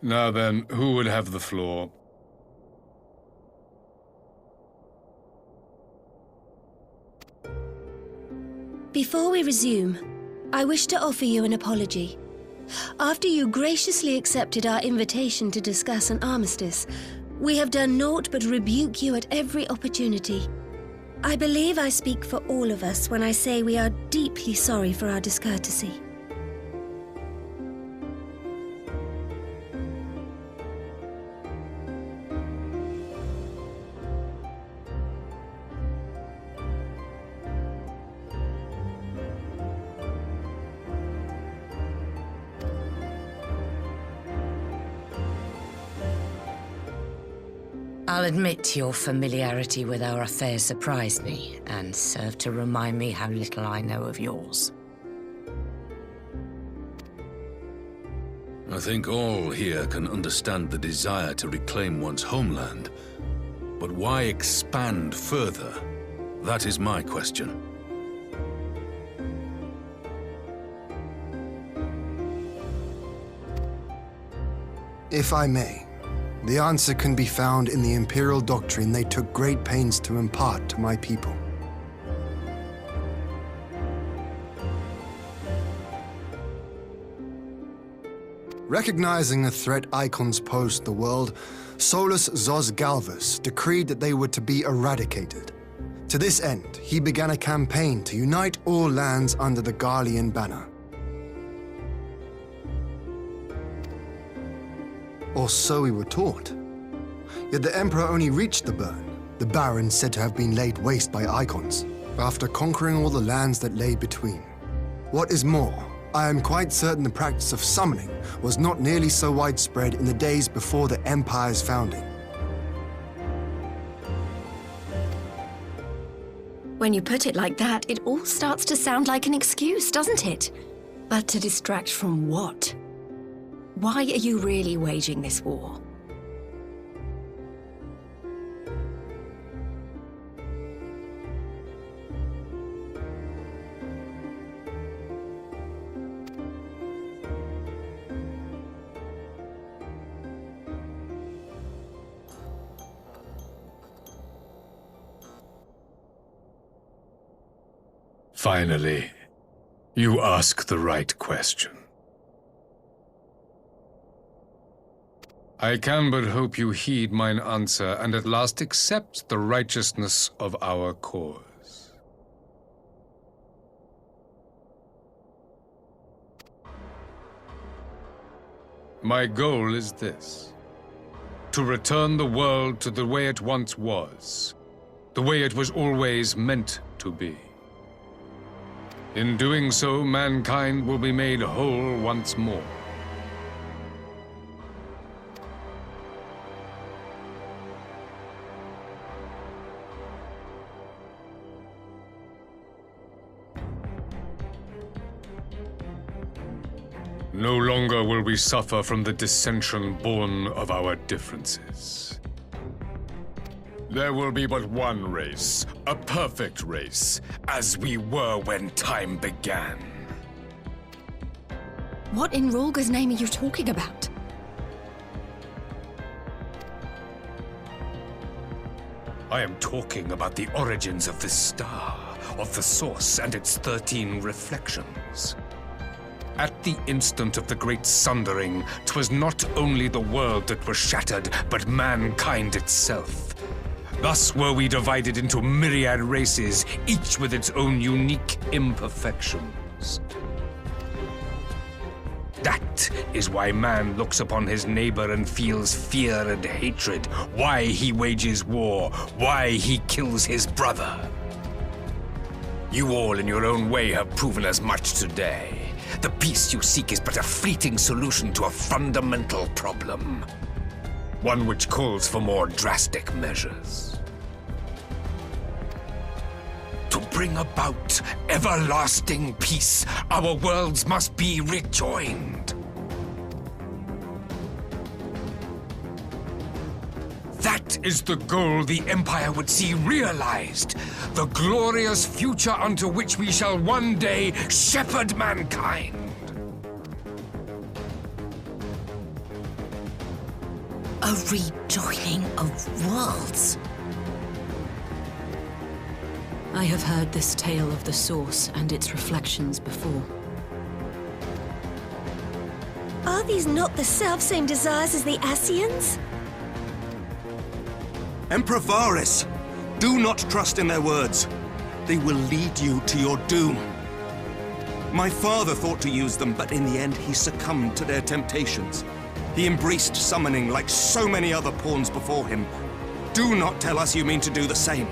Now then, who would have the floor? Before we resume, I wish to offer you an apology. After you graciously accepted our invitation to discuss an armistice, we have done naught but rebuke you at every opportunity. I believe I speak for all of us when I say we are deeply sorry for our discourtesy. I'll admit your familiarity with our affairs surprised me, and served to remind me how little I know of yours. I think all here can understand the desire to reclaim one's homeland. But why expand further? That is my question. If I may, the answer can be found in the Imperial doctrine they took great pains to impart to my people. Recognizing the threat icons posed to the world, Solus Zos Galvus decreed that they were to be eradicated. To this end, he began a campaign to unite all lands under the Garlean banner. Or so we were taught. Yet the Emperor only reached the burn, the Baron said to have been laid waste by icons, after conquering all the lands that lay between. What is more, I am quite certain the practice of summoning was not nearly so widespread in the days before the Empire's founding. When you put it like that, it all starts to sound like an excuse, doesn't it? But to distract from what? Why are you really waging this war? Finally, you ask the right question. I can but hope you heed mine answer and at last accept the righteousness of our cause. My goal is this: to return the world to the way it once was, the way it was always meant to be. In doing so, mankind will be made whole once more. No longer will we suffer from the dissension born of our differences. There will be but one race, a perfect race, as we were when time began. What in Rulga's name are you talking about? I am talking about the origins of this star, of the source and its 13 reflections. At the instant of the great sundering, 'twas not only the world that was shattered, but mankind itself. Thus were we divided into myriad races, each with its own unique imperfections. That is why man looks upon his neighbor and feels fear and hatred, why he wages war, why he kills his brother. You all in your own way have proven as much today. The peace you seek is but a fleeting solution to a fundamental problem. One which calls for more drastic measures. To bring about everlasting peace, our worlds must be rejoined. That is the goal the Empire would see realized. The glorious future unto which we shall one day shepherd mankind. A rejoining of worlds. I have heard this tale of the Source and its reflections before. Are these not the selfsame desires as the Ascians? Emperor Varys, do not trust in their words. They will lead you to your doom. My father thought to use them, but in the end he succumbed to their temptations. He embraced summoning like so many other pawns before him. Do not tell us you mean to do the same.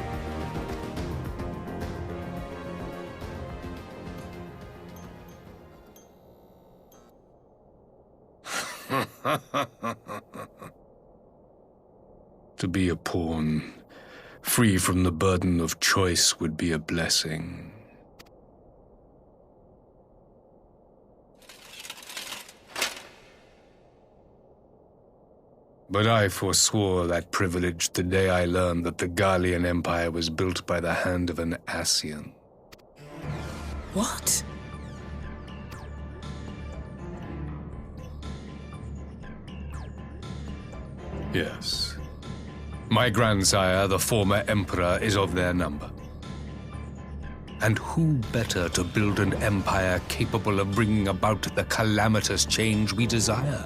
To be a pawn, free from the burden of choice, would be a blessing. But I forswore that privilege the day I learned that the Garlean Empire was built by the hand of an Ascian. What? Yes. My grandsire, the former emperor, is of their number. And who better to build an empire capable of bringing about the calamitous change we desire?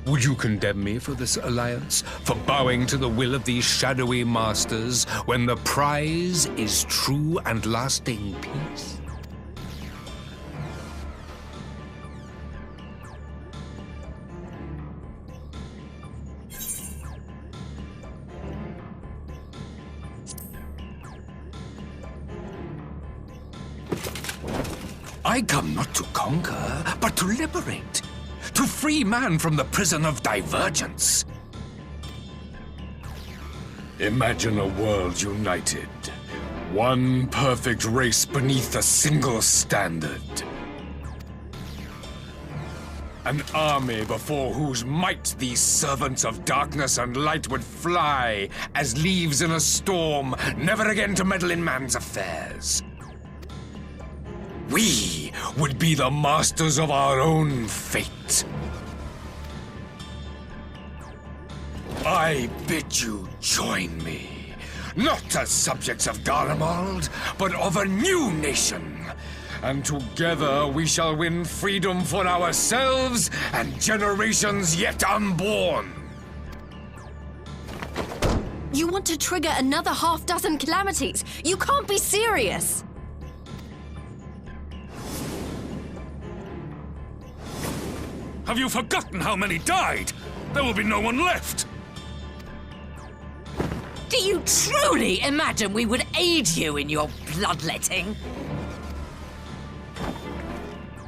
Would you condemn me for this alliance, for bowing to the will of these shadowy masters, when the prize is true and lasting peace? I come not to conquer, but to liberate. To free man from the prison of divergence. Imagine a world united. One perfect race beneath a single standard. An army before whose might these servants of darkness and light would fly as leaves in a storm, never again to meddle in man's affairs. We would be the masters of our own fate. I bid you join me, not as subjects of Garlemald, but of a new nation. And together we shall win freedom for ourselves and generations yet unborn. You want to trigger another half-dozen calamities? You can't be serious! Have you forgotten how many died? There will be no one left! Do you truly imagine we would aid you in your bloodletting?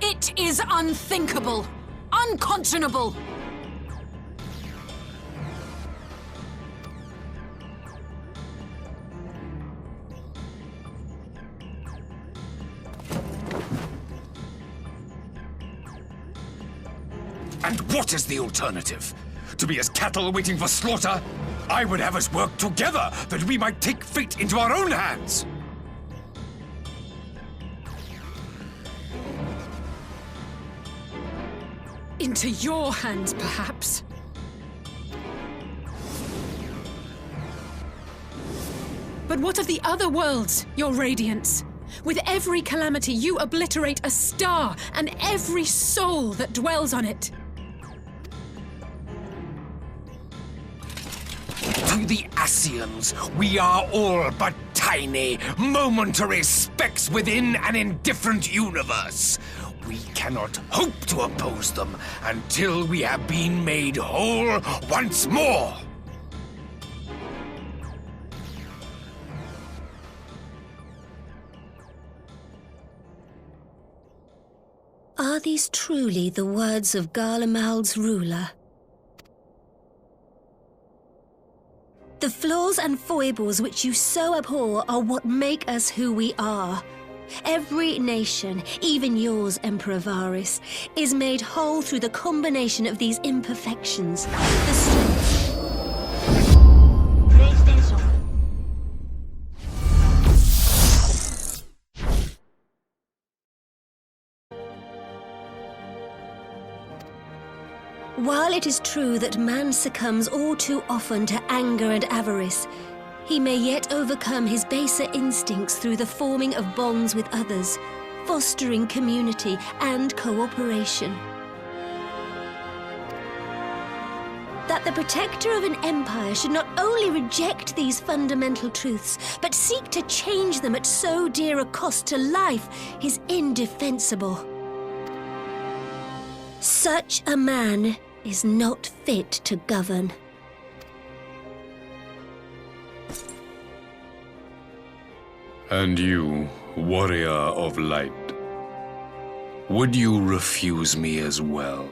It is unthinkable! Unconscionable! And what is the alternative? To be as cattle waiting for slaughter? I would have us work together that we might take fate into our own hands. Into your hands, perhaps. But what of the other worlds, your radiance? With every calamity, you obliterate a star and every soul that dwells on it. To the Ascians, we are all but tiny, momentary specks within an indifferent universe. We cannot hope to oppose them until we have been made whole once more. Are these truly the words of Garlemald's ruler? The flaws and foibles which you so abhor are what make us who we are. Every nation, even yours, Emperor Varys, is made whole through the combination of these imperfections. The strength. While While it is true that man succumbs all too often to anger and avarice, he may yet overcome his baser instincts through the forming of bonds with others, fostering community and cooperation. That the protector of an empire should not only reject these fundamental truths, but seek to change them at so dear a cost to life is indefensible. Such a man is not fit to govern. And you, warrior of light, would you refuse me as well?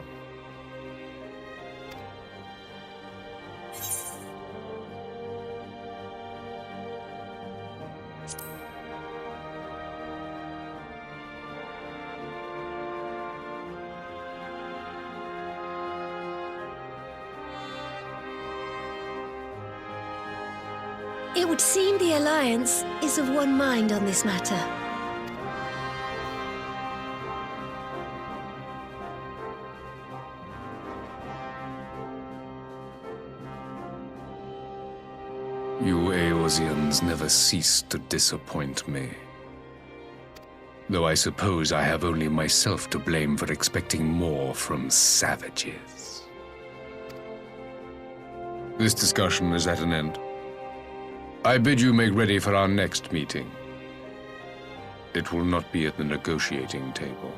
It would seem the Alliance is of one mind on this matter. You Eorzeans never cease to disappoint me. Though I suppose I have only myself to blame for expecting more from savages. This discussion is at an end. I bid you make ready for our next meeting. It will not be at the negotiating table.